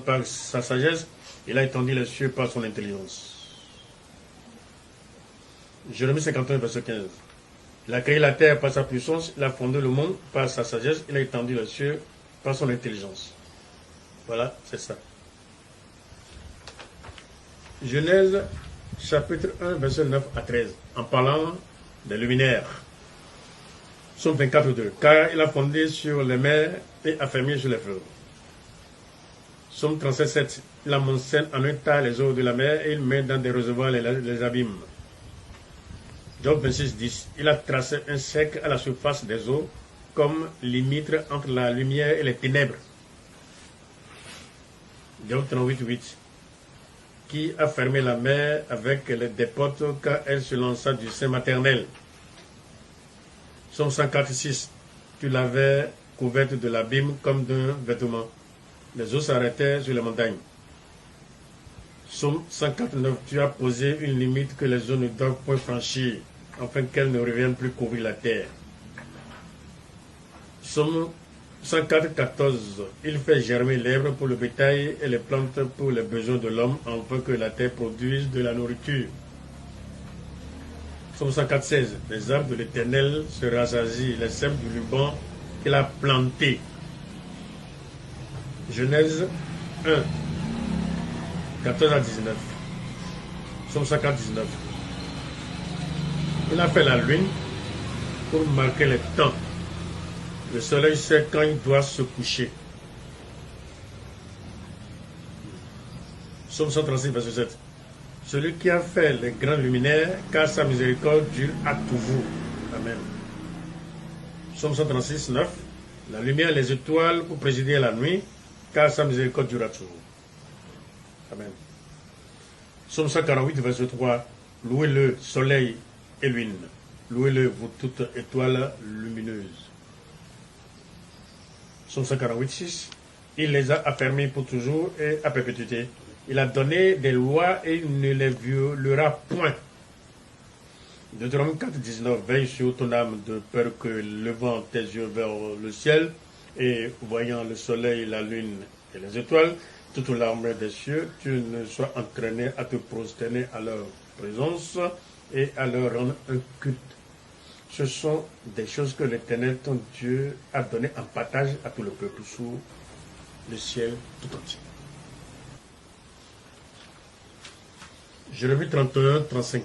Par sa sagesse, il a étendu les cieux par son intelligence. Jérémie 51, verset 15. Il a créé la terre par sa puissance, il a fondé le monde par sa sagesse, il a étendu les cieux par son intelligence. Voilà, c'est ça. Genèse, chapitre 1, verset 9 à 13, en parlant des luminaires. Psaume 24, 2. Car il a fondé sur les mers et affermi sur les fleuves. Psaume 37, 7. Il amoncelle en un tas les eaux de la mer et il met dans des réservoirs les abîmes. Job 26, 10. Il a tracé un cercle à la surface des eaux comme limite entre la lumière et les ténèbres. Job 38, 8. Qui a fermé la mer avec les dépotes quand elle se lança du sein maternel. Psaume 104, 6. Tu l'avais couverte de l'abîme comme d'un vêtement. Les eaux s'arrêtaient sur les montagnes. Psaume 149. Tu as posé une limite que les eaux ne doivent point franchir, afin qu'elles ne reviennent plus couvrir la terre. Psaume 104, 14. Il fait germer l'herbe pour le bétail et les plantes pour les besoins de l'homme, afin que la terre produise de la nourriture. Psaume 104, 16. Les arbres de l'Éternel se rassasient, les cèpes du Liban qu'il a plantés. Genèse 1, 14 à 19. Psaume 149. Il a fait la lune pour marquer les temps. Le soleil sait quand il doit se coucher. Psaume 136, verset 7. Celui qui a fait les grands luminaires, car sa miséricorde dure à toujours. Amen. Psaume 136, 9. La lumière et les étoiles pour présider la nuit, car sa miséricorde durera toujours. Amen. Psaume 148, verset 3. Louez-le, soleil et lune. Louez-le, vous toutes étoiles lumineuses. Psaume 148, 6. Il les a affermis pour toujours et à perpétuité. Il a donné des lois et il ne les violera point. Deutéronome 4, 19. Veille sur ton âme de peur que, levant tes yeux vers le ciel et voyant le soleil, la lune et les étoiles, toute l'armée des cieux, tu ne sois entraîné à te prosterner à leur présence et à leur rendre un culte. Ce sont des choses que l'Éternel, ton Dieu, a données en partage à tout le peuple sous le ciel tout entier. Jérémie 31, 35.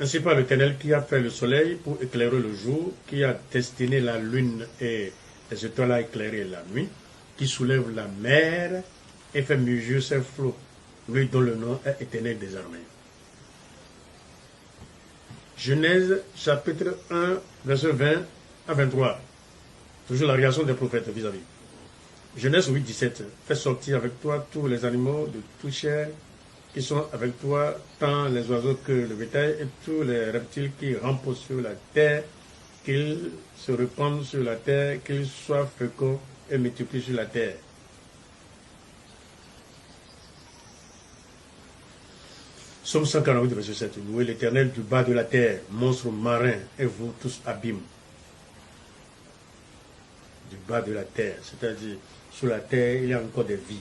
Ainsi par l'Éternel qui a fait le soleil pour éclairer le jour, qui a destiné la lune et les étoiles à éclairer la nuit, qui soulève la mer et fait mugir ses flots, lui dont le nom est éternel des armées. Genèse chapitre 1, verset 20 à 23. Toujours la réaction des prophètes vis-à-vis. Genèse 8, 17. Fais sortir avec toi tous les animaux de toute chair qui sont avec toi, tant les oiseaux que le bétail et tous les reptiles qui rampent sur la terre, qu'ils se répandent sur la terre, qu'ils soient féconds et multiplient sur la terre. Psaume 148, verset 7. Louez l'Éternel du bas de la terre, monstres marins, et vous tous abîmes. Du bas de la terre, c'est-à-dire, sous la terre, il y a encore des vies.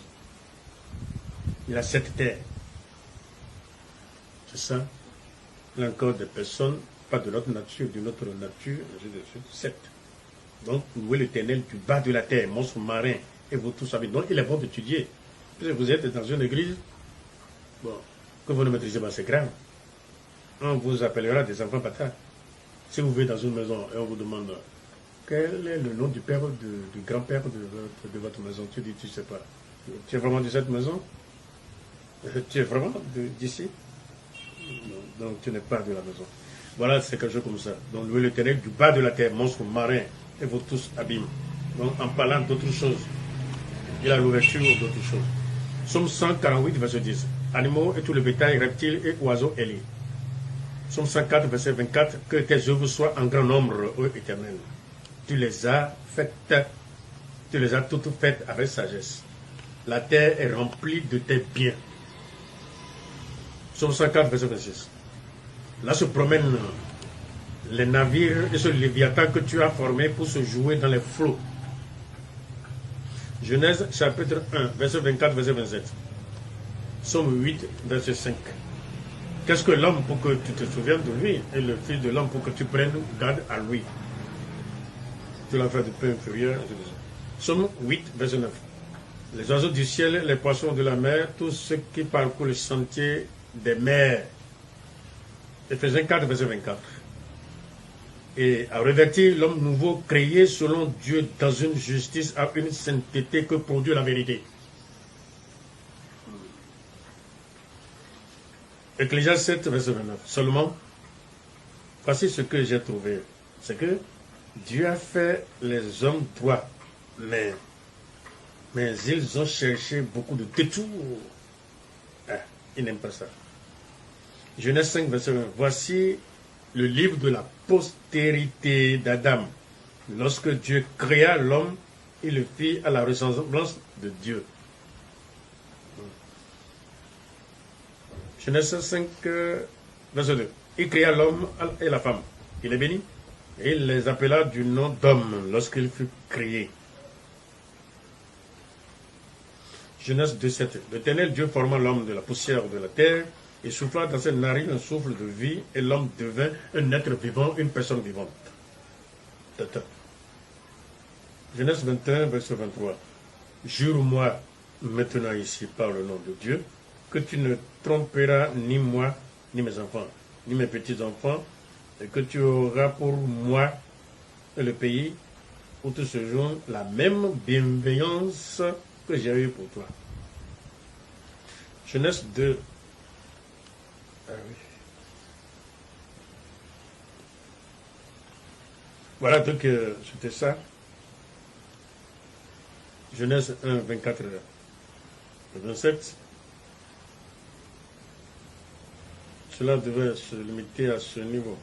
Il y a 7 terres. C'est ça. Il y a encore des personnes, pas de notre nature, d'une autre nature, ainsi de suite. 7. Donc, louez l'Éternel du bas de la terre, monstres marins, et vous tous abîmes. Donc, il est bon d'étudier. Puisque vous êtes dans une église, bon, que vous ne maîtrisez pas, c'est grave. On vous appellera des enfants bâtards. Si vous vivez dans une maison et on vous demande quel est le nom du père, du grand-père de votre maison, tu dis, tu ne sais pas. Tu es vraiment de cette maison? Tu es vraiment d'ici? Donc tu n'es pas de la maison. Voilà, c'est quelque chose comme ça. Donc louez l'Éternel du bas de la terre, monstres marins, et vous tous abîmes. Donc en parlant d'autres choses, il a l'ouverture d'autres choses. Psaume 148, verset 10. Animaux et tout le bétail, reptiles et oiseaux ailés. Psaume 104, verset 24. Que tes œuvres soient en grand nombre, ô Éternel. Tu les as faites, tu les as toutes faites avec sagesse. La terre est remplie de tes biens. Psaume 104, verset 26. Là se promènent les navires et ce léviathan que tu as formé pour se jouer dans les flots. Genèse chapitre 1, verset 24, verset 27. Somme 8, verset 5. Qu'est-ce que l'homme pour que tu te souviennes de lui et le fils de l'homme pour que tu prennes garde à lui? Tu l'as fait de peu inférieur. Somme 8, verset 9. Les oiseaux du ciel, les poissons de la mer, tous ceux qui parcourent le sentier des mers. Éphésiens 4, verset 24. Et à revêtir l'homme nouveau créé selon Dieu dans une justice à une sainteté que produit la vérité. Ecclésiaste 7, verset 29. Seulement, voici ce que j'ai trouvé. C'est que Dieu a fait les hommes droits, mais ils ont cherché beaucoup de détours. Ils n'aiment pas ça. Genèse 5, verset 1. Voici le livre de la postérité d'Adam. Lorsque Dieu créa l'homme, il le fit à la ressemblance de Dieu. Genèse 5, verset 2. Il créa l'homme et la femme. Il est béni. Et il les appela du nom d'homme lorsqu'il fut créé. Genèse 2, 7. L'Éternel Dieu forma l'homme de la poussière de la terre et souffla dans ses narines un souffle de vie et l'homme devint un être vivant, une personne vivante. Genèse 21, verset 23. Jure-moi maintenant ici par le nom de Dieu que tu ne tromperas ni moi, ni mes enfants, ni mes petits-enfants, et que tu auras pour moi et le pays où tu séjournes la même bienveillance que j'ai eue pour toi. Genèse 2. Ah oui. Voilà, donc c'était ça. Genèse 1, 24, 27. Cela devait se limiter à ce niveau.